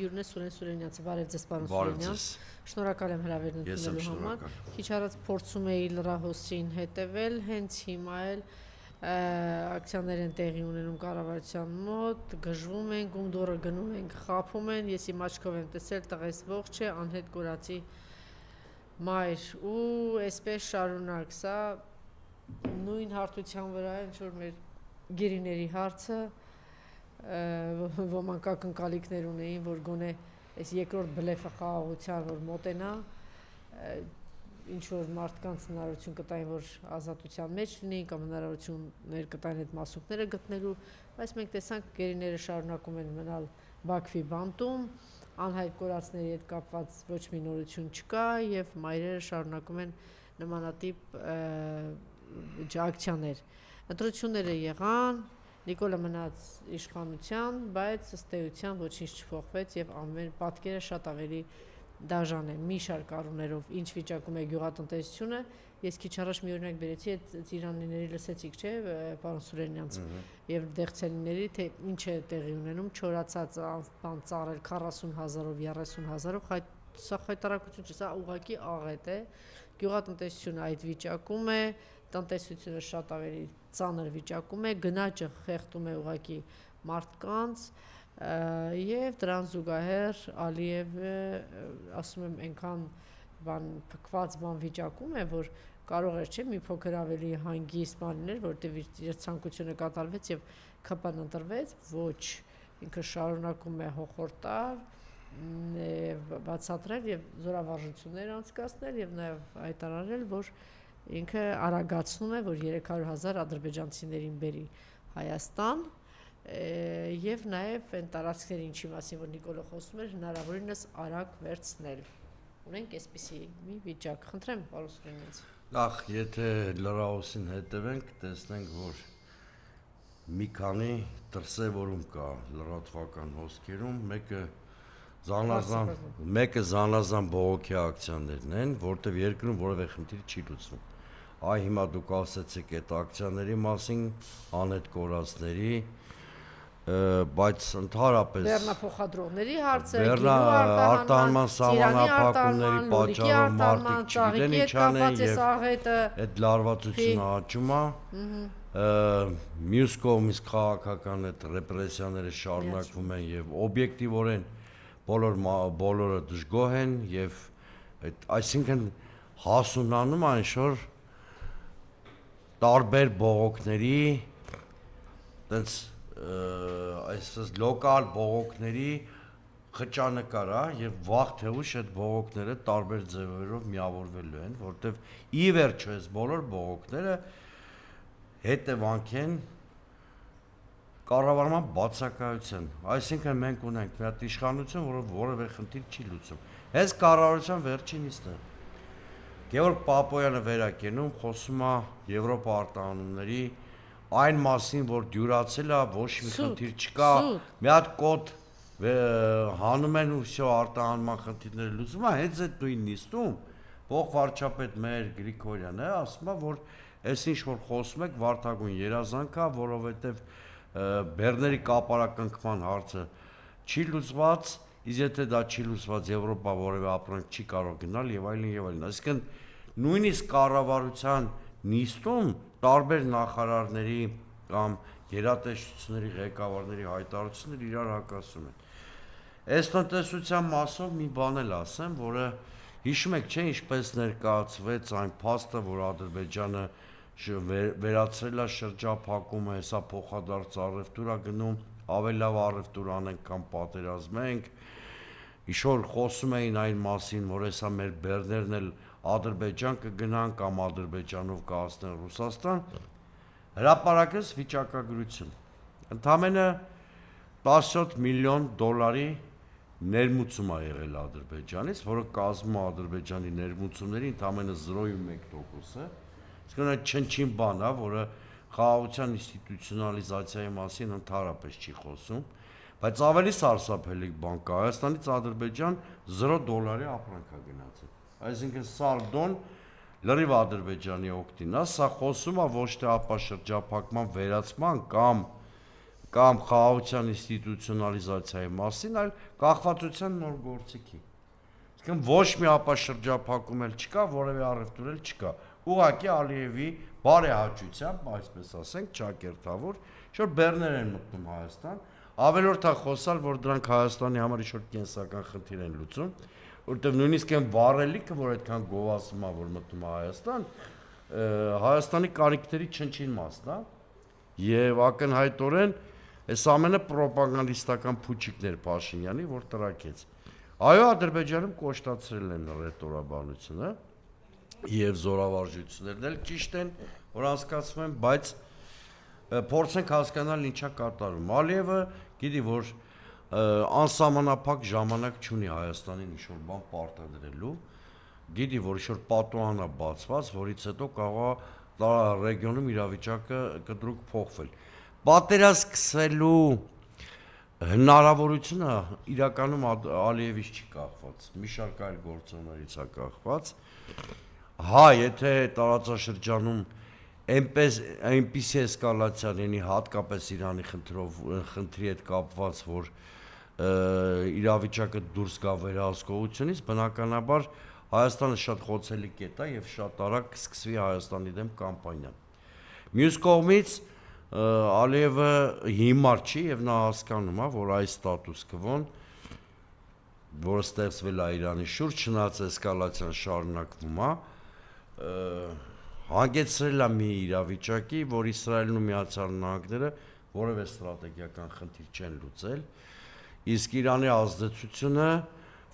հյուրն է Սուրեն Սուրենյանցը, բարև ձեզ պարոն Սուրենյան, շնորհակալ եմ հրավերն ընդունելու համար, քիչ առաջ փորձում էի լրահոսին հետևել, հենց հիմա էլ ակցիաներ են տեղի ունենում կառավարության մոտ, գժվում ենք, ում դորը գնում ենք, խաբում են, ես իմ աչքով եմ տեսել, տղես ողջ է, անհետ կորացի մայր, ու այսպես շարունակ, սա նույն հարթության վրա է, ինչ որ մեր գերիների հարցը, ոմանք ակնկալիքներ ունեին, որ գոնե այս երկրորդ բլեֆը խաղաղության, որ մոտենա, ինչ որ մարդկանց հնարավորություն կտային, որ ազատության մեջ լինեին կամ հնարավորություններ կտային այդ մասուկները գտնելու, բայց մենք տեսանք գերիները շարունակում են մնալ Բաքվի բանտում, անհայտ կորածների հետ կապված ոչ մի նորություն չկա եւ մայրերը շարունակում են նմանատիպ ակցիաներ։ Ընտրությունները եղան, Նիկոլը մնաց իշխանության, բայց ըստ էության ոչինչ չփոխվեց եւ ամեն պատկերը շատ ավելի դաժան է, մի շարք առումներով, ինչ վիճակում է գյուղատնտեսությունը, ես քիչ առաջ մի օրինակ բերեցի այդ ծիրանիների լսեցիք, չէ, պարոն Սուրենյանց, եւ դեղցելիների, թե ինչ է տեղի ունենում, չորացած բան ծառել 40,000-ով, 30,000-ով, սա խայտարակություն չէ, սա ուղղակի աղետ է, գյուղատնտեսությունը այդ վիճակում է, տնտեսությունը շատ ավելի ծանր վիճակում է, գնաճը խեղդում է ուղղակի մարդկանց, եւ դրան զուգահեռ Ալիևը ասում եմ այնքան փքված բան վիճակում է, որ կարող էր չէ մի փոքր ավելի հանգիստ բաներ, որտեղ իր ցանկությունը կատարվեց եւ ԿՊ-ն ընտրվեց, ոչ, ինքը շարունակում է հոխորտալ, բացատրել եւ զորավարժություններ անցկացնել եւ նաեւ հայտարարել, որ ինքը արագացնում է, որ 300,000 ադրբեջանցիներին բերի Հայաստան եւ նաեւ այն տարածքների ինչի մասին որ Նիկոլը խոսում էր հնարավորինս արագ վերցնել։ Ունենք այսպիսի մի վիճակ։ Խնդրեմ պարոն Սուրենյանց։ Նախ եթե լրահոսին հետևենք, տեսնենք որ մի քանի դրսևորում կա լրատվական հոսքերում, մեկը զանազան բողոքի ակցիաներն են, որտեղ երկրում որևէ խնդիր չի լուծվում։ Այ հիմա դուք ասացիք այդ ակցիաների մասին, անհետ կորածների, բայց ընդհանրապես Բեռնափոխադրողների հարցը, արտահանման սահմանափակումների պատճառով մարդիկ չգիտեն ինչ անեն եւ այդ լարվածությունը աճում է, մյուս կողմից քաղաքական այդ ռեպրեսիաները շարունակվում են եւ օբյեկտիվորեն բոլորը դժգոհ են եւ այսինքն հասունանում այն որ տարբեր բողոքների տենց այսպես լոկալ բողոքների խճանկար է եւ վաղ թե ուշ այդ բողոքները տարբեր ձևերով միավորվելու են, որտեվ ի վերջո այս բոլոր բողոքները հետևանք են կառավարման բացակայության, այսինքն մենք ունենք մի հատ իշխանություն, որը որևէ խնդիր չի լուծում։ Այս կառավարության վերջին նիստը Գևորգ Պապոյանը վերակենում խոսում է Եվրոպա արտահանումների այն մասին, որ դյուրացել է, ոչ մի խնդիր չկա, մի հատ կոդ հանում են ու всё արտահանման խնդիրները լուծում է, հենց այդ նույն նիստում փոխվարչապետ մեր Գրիգորյանը ասում է, որ այս ինչ որ խոսում եք վարդագույն երազանք է, որովհետև բեռների կապարակնքման հարցը չի լուծված, իսկ եթե դա չի լուծված Եվրոպա որևէ ապրանք չի կարող գնալ եւ այլն եւ այլն։ Այսինքն նույնիսկ կառավարության նիստում տարբեր նախարարների կամ գերատեսչությունների ղեկավարների հայտարարությունները իրար հակասում են։ Այս տնտեսության մասով մի բան էլ ասեմ, որը հիշում եք, չէ, ինչպես ներկայացվեց այն փաստը, որ Ադրբեջանը վերացրել է շրջափակումը, հեսա փոխադարձ առևտուր է գնում, ավելի լավ առևտուր անենք կամ պատերազմենք, ինչ-որ խոսում էին այն մասին, որ հեսա մեր բեռներն էլ Ադրբեջան կգնան կամ Ադրբեջանով կհասնեն Ռուսաստան, հրապարակեց վիճակագրություն, ընդամենը 17 միլիոն դոլարի ներմուծում է եղել Ադրբեջանից, որը կազմում է Ադրբեջանի ներմուծումների ընդամենը 0.1%-ը, իսկ նա չնչին բան է, որը խաղաղության ինստիտուցիոնալիզացիայի մասին ընդհանրապես չի խոսում, բայց ավելի սարսափելի բան կա, Հայաստանից Ադրբեջան $0 ապրանք է գնացել, այսինքն սալդոն լրիվ Ադրբեջանի օգտին է, սա խոսում է ոչ թե ապա շրջափակման վերացման կամ կամ խաղաղության ինստիտուցիոնալիզացիայի մասին, այլ կախվածության նոր գործիքի։ Իսկն ոչ մի ապաշրջափակում էլ չկա, որևէ առևտուր էլ չկա։ Ուղղակի Ալիևի բարեհաճությամբ, այսպես ասենք, ճակերտավոր, ինչ-որ բեռներ են մտնում Հայաստան, ավելորդ է խոսալ, որ դրանք Հայաստանի համար ինչ-որ կենսական խնդիր են լուծում, որտեղ նույնիսկ այն վառելիքը, որ այդքան գովազդում է, որ մտնում է Հայաստան, Հայաստանի կարիքների չնչին մասն է, եւ ակնհայտորեն այս ամենը պրոպագանդիստական փուչիկներ Փաշինյանի, որ տրակեց։ Այո, Ադրբեջանում կոշտացրել են ռետորաբանությունը եւ զորավարժություններն էլ ճիշտ են, որ անցկացվում են, բայց փորձենք հասկանալ ինչա կատարում։ Ալիևը գիտի, որ անսահմանափակ ժամանակ չունի Հայաստանին ինչ-որ բան պարտադրելու, գիտի, որ ինչ-որ պատուհան է բացված, որից հետո կարող է ռեգիոնում իրավիճակը կտրուկ փոխվել։ Պատերազմ սկսելու հնարավորությունը իրականում Ալիևից չի կախված, մի շարք այլ գործոններից է կախված։ Հա, եթե տարածաշրջանում այնպիսի էսկալացիա լինի, հատկապես Իրանի խնդրի հետ կապված, որ իրավիճակը դուրս գա վերահսկողությունից, բնականաբար Հայաստանը շատ խոցելի կետ է եւ շատ արագ կսկսվի Հայաստանի դեմ կամպանիան։ Մյուս կողմից Ալիևը հիմար չի եւ նա հասկանում է, որ այս ստատուս քվոն, որը ստեղծվել է Իրանի շուրջ, չնայած էսկալացիան շարունակվում է, հանգեցրել է մի իրավիճակի, որ Իսրայելն ու Միացյալ Նահանգները որևէ ստրատեգիական խնդիր չեն լուծել, իսկ Իրանի ազդեցությունը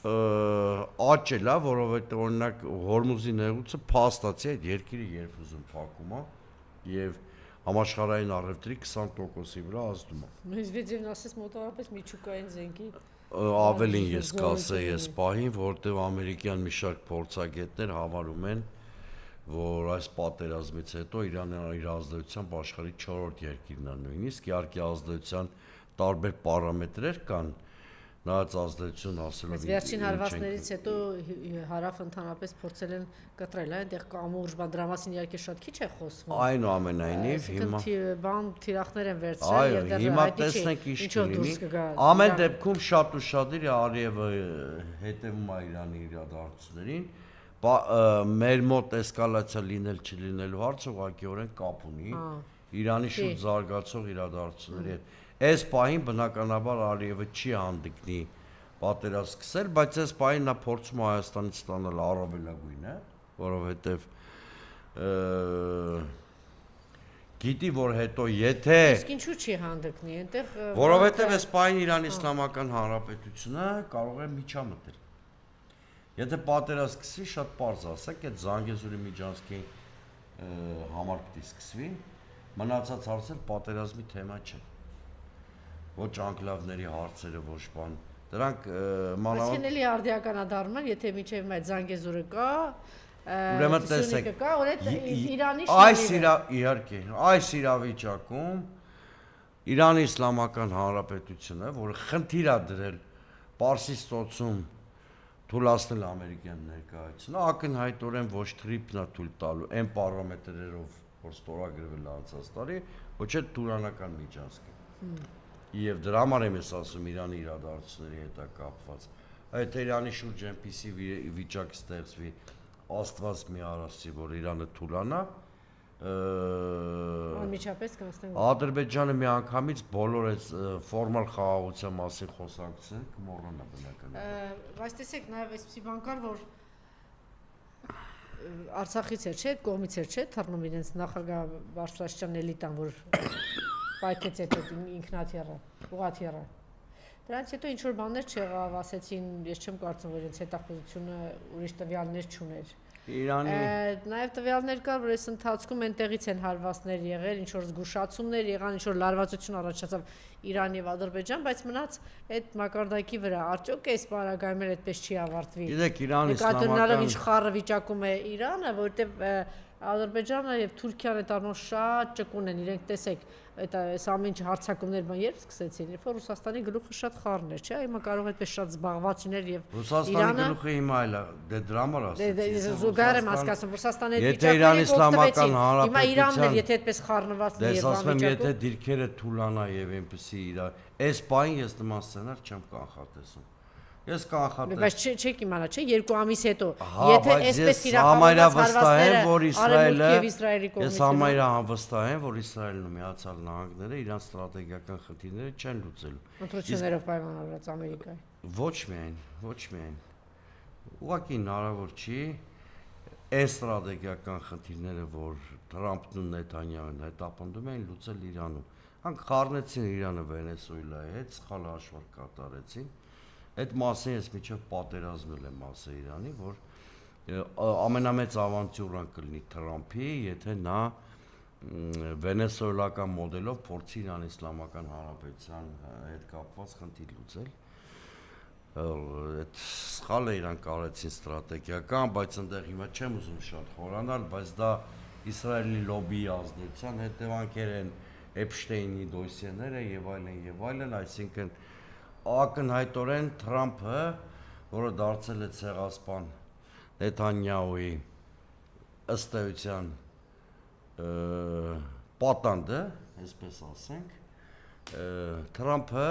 աճել է, որովհետեւ օրինակ Հորմուզի նեղուցը փաստացի այդ երկիրը երբ ուզում փակում է եւ համաշխարհային առևտրի 20%-ի վրա ազդում է։ Մեզվեդևն ասես մոտավորապես միջուկային զենքի ավելին ես կասեի այս պահին, որտեղ ամերիկյան մի շարք փորձագետներ համարում են, որ այս պատերազմից հետո Իրանը իր ազդեցությամբ աշխարհի 4-րդ երկիրն է նույնիսկ, իհարկե ազդեցության տարբեր պարամետրեր կան, նայած ազդեցություն ասելով վերջին հարվածներից հետո հարավ ընդհանրապես փորձել են կտրել, այնտեղ կամուրջ բան դրա մասին իհարկե շատ քիչ է խոսվում։ Այնուամենայնիվ հիմա բան թիրախներ են վերցրել եւ դեռ հիմա տեսնենք ինչ կլինի։ Ամեն դեպքում շատ ուշադիր է Ալիևը հետևում է Իրանի իրադարձություններին, մեր մոտ էսկալացիա լինել չլինելու հարցը ուղղակիորեն կապ ունի Իրանի շուրջ զարգացող իրադարձությունների հետ։ Այս պահին բնականաբար Ալիևը չի հանդգնի պատերազմ սկսել, բայց այս պահին նա փորձում է Հայաստանից ստանալ առավելագույնը, որովհետև գիտի, որ հետո եթե Իսկ ինչու չի հանդգնի, այնտեղ որովհետև այս պահին Իրանի Իսլամական Հանրապետությունը կարող է միջամտել։ Եթե պատերազմ սկսվի, շատ պարզ ասեք, այդ Զանգեզուրի միջանցքի համար պիտի սկսվի, մնացած հարցեր պատերազմի թեմա չէ։ Ոչ անկլավների հարցերը, ոչ բան։ Դրանք մանավանդ էլի արդիական է դառնում, եթե միջև այդ Զանգեզուրը կա, ուրեմն տեսեք, կա, որ այդ Իրանի իհարկե, այս իրավիճակում Իրանի Իսլամական Հանրապետությունը, որը խնդիր է դրել Պարսից ծոցում թույլատնել ամերիկյան ներկայությունը, ակնհայտորեն ոչ թրիպն է թույլ տալու այն պարամետրերով, որ ստորագրվել է անցած տարի, ոչ էլ թուրանական միջանցքը։ Եվ դրա համար եմ ես ասում Իրանի իրադարձությունների հետ կապված։ Այդ Իրանի շուրջ այնպիսի վիճակ ստեղծվի, Աստված մի արասի, որ Իրանը թուլանա, անմիջապես կնստենք։ Ադրբեջանը միանգամից բոլոր այս ֆորմալ խաղաղության մասին խոսակցությունները կմոռանա բնականաբար։ Բայց տեսեք, նաև այսպիսի բան կար, որ Արցախից էր, չէ, այդ կողմից էր, չէ, թռնում իրենց նախագահ Բարձրաստիճան էլիտան, որ պայքեց այդ ինքնաթիռը, ուղղաթիռը։ Դրանից հետո ինչ որ բաներ չեղավ, ասեցին, ես չեմ կարծում, որ իրենց հետախուզությունը ուրիշ տվյալներ չուներ։ Իրանի նաև տվյալներ կար, որ այս ընթացքում այնտեղից են հարվածներ եղել, ինչ որ զգուշացումներ եղան, ինչ որ լարվածություն առաջացավ Իրան եւ Ադրբեջան, բայց մնաց այդ մակարդակի վրա։ Արդյոք այս պարագայում էլ այդպես չի ավարտվի։ Գիտեք, Իրանի իսլամական ինչ խառը վիճակում է Իրանը, որտեղ Ադրբեջանը եւ Թուրքիան այդ առումով շատ ճկուն են, իրենք տեսեք, այս ամեն ինչ հարցակումներ բան երբ սկսեցին, երբ որ Ռուսաստանի գլուխը շատ խառն էր, չէ՞, հիմա կարող այդպես շատ զբաղված լինել եւ Ռուսաստանի գլուխը հիմա այլ է, դե դրա համար ասեցի։ Զուգահեռ եմ հասկացում, Ռուսաստանի Եթե Իրան Իսլամական Հանրապետության հիմա Իրանն էլ Հանրապետության եթե այդպես խառնված դե լինի եւ ասում եմ, եթե անվիճակում դիրքերը թուլանա եւ այնպեսի իր այս բային ես նման սցենար չեմ կանխատեսում։ Ես կանխատես։ բայց չեք իմանա, չէ, 2 ամիս հետո, Հա, եթե բայց այսպես ես իրականացված վստահ եմ, որ Արևմուտքի եւ Իսրայելի Ես կողմից համարյա վստահ եմ, որ Իսրայելն ու Միացյալ Նահանգները իրանց ստրատեգիական խնդիրները չեն լուծելու։ ընտրություններով պայմանավորված Ամերիկայի։ Ոչ միայն։ Ուղղակի հնարավոր չի այս ստրատեգիական խնդիրները, որ Թրամփն ու Նեթանյահուն հետապնդում են լուծել Իրանում։ Հանք խառնեցին Իրանը Վենեսուելայի հետ, սխալ հաշվարկ կատարեցին։ Այդ մասին ես միջև պատերազմել եմ ասել Իրանի, որ ամենամեծ ավանտյուրան կլինի Թրամփի, եթե նա վենեսուելական մոդելով փորձի Իրան Իսլամական Հանրապետության հետ կապված խնդիր լուծել։ Այդ սխալ է իրան կարեցին ստրատեգիական, բայց այնտեղ հիմա չեմ ուզում շատ խորանալ, բայց դա Իսրայելի լոբիի ազդեցության հետևանքեր են, Էփշտեյնի դոսիեները եւ այլն, այսինքն ակնհայտորեն Թրամփը, որը դարձել է ցեղասպան Նեթանյահուի ըստ էության պատանդը, այսպես ասենք, Թրամփը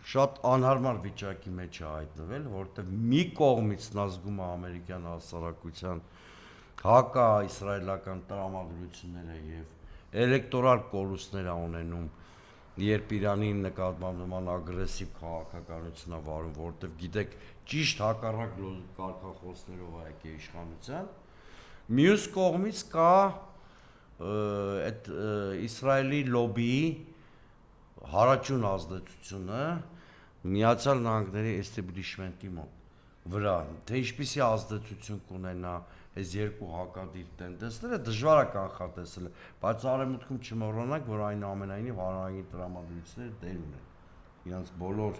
շատ անհարմար վիճակի մեջ է հայտնվել, որովհետև մի կողմից նա զգում է ամերիկյան հասարակության հակա-իսրայելական տրամադրությունները եւ էլեկտորալ կորուստներ ունենում, երբ Իրանի նկատմամբ նման ագրեսիվ քաղաքականություն է վարում, որովհետև գիտեք, ճիշտ հակառակ կարգախոսներով է եկել իշխանության, մյուս կողմից կա այդ Իսրայելի լոբիի հարաճուն ազդեցությունը Միացյալ Նահանգների էստեբլիշմենտի վրա, թե ինչպիսի ազդեցություն կունենա այս երկու հակադիր տենդենսները դժվար է կանխատեսել, բայց արևմուտքում չմոռանանք, որ այնուամենայնիվ հանրային տրամադրությունները դեր ունեն, իրանց բոլոր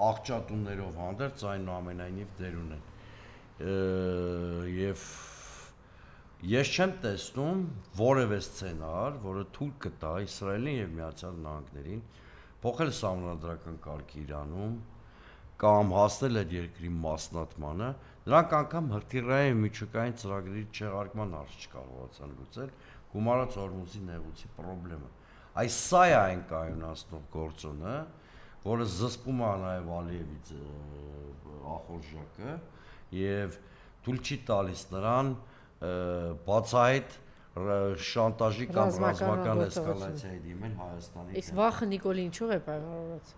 աղճատումներով հանդերձ այնուամենայնիվ դեր ունեն, եւ ես չեմ տեսնում որևէ սցենար, որը թույլ կտա Իսրայելին եւ Միացյալ Նահանգներին փոխել սահմանադրական կարգի Իրանում կամ հասնել այդ երկրի մասնատմանը, նրանք անգամ հրթիռային միջուկային ծրագրերի չեղարկման հարց չկարողացան լուծել գումարած Հորմուզի նեղուցի խնդրը։ Այս սա է այն կայունացնող գործոնը, որը զսպում է նաեւ Ալիևի ախորժակը եւ թույլ չի տալիս նրան բացահայտ շանտաժի կամ ռազմական էսկալացիայի դիմել Հայաստանի։ Իսկ վախը Նիկոլի ինչով է պայմանավորված։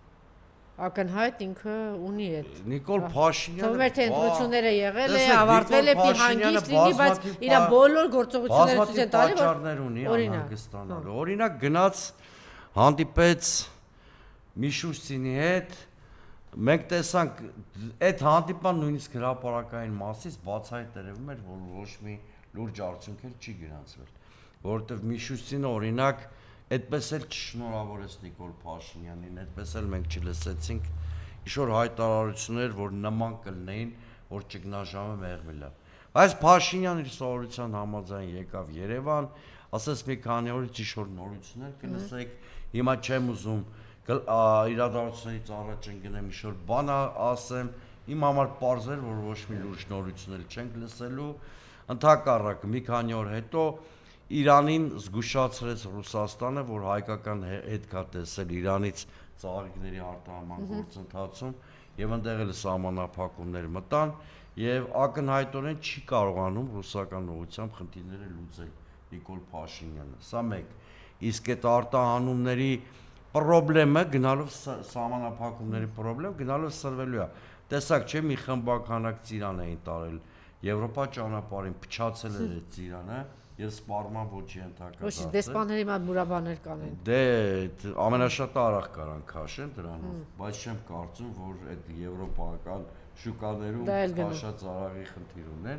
Ակնհայտ ինքը ունի այդ։ Նիկոլ Փաշինյանը թվում է թե ընտրությունները եղել է, ավարտվել է, պիտի հանգիստ լինի, բայց իր բոլոր գործողությունները ցույց են տալի, որ ունի անհանգստանալու։ Օրինակ գնաց հանդիպեց Միշուշցինի հետ, մենք տեսանք այդ հանդիպան նույնիսկ հրապարակային մասից բացահայտ երևում էր, որ ոչ մի լուրջ արդյունքեր չի գրանցվել, որովհետև Միշուշցինը օրինակ այդպես էլ չշնորհավորեց Նիկոլ Փաշինյանին, այդպես էլ մենք չլսեցինք ինչ-որ հայտարարություններ, որ նման կլինեին, որ ճգնաժամը մեղմել է։ Բայց Փաշինյանը իր սովորության համաձայն եկավ Երևան, ասաց մի քանի օրից ինչ-որ նորություններ կլսեք, հիմա չեմ ուզում իրադարձությունից առաջ ընկնեմ ինչ-որ բան ասեմ, իմ համար պարզ էր, որ ոչ մի լուրջ նորություններ չենք լսելու, ընդհակառակը մի քանի օր հետո Իրանին զգուշացրեց Ռուսաստանը, որ հայկական հետ կա տեսել Իրանից ծաղիկների արտահանման գործընթացում եւ այնտեղ էլ սահմանափակումներ մտան եւ ակնհայտորեն չի կարողանում ռուսական ուղղությամբ խնդիրները լուծել Նիկոլ Փաշինյանը։ Սա մեկ։ Իսկ այդ արտահանումների խնդրը գնալով սահմանափակումների խնդրը գնալով սրվելու է։ Տեսակ չէ մի խմբականակ ծիրան էին տարել Եվրոպա ճանապարհին փչացել էր այդ ծիրանը եւ սպառման ոչի ընդհակառակ։ Ոչ, դեսպանների մոտ մուրաբաներ կանեն։ Դե ամենաշատը արագ կարան քաշեն դրանով, բայց չեմ կարծում, որ այդ եվրոպական շուկաներում քաշած արագի խնդիր ունեն։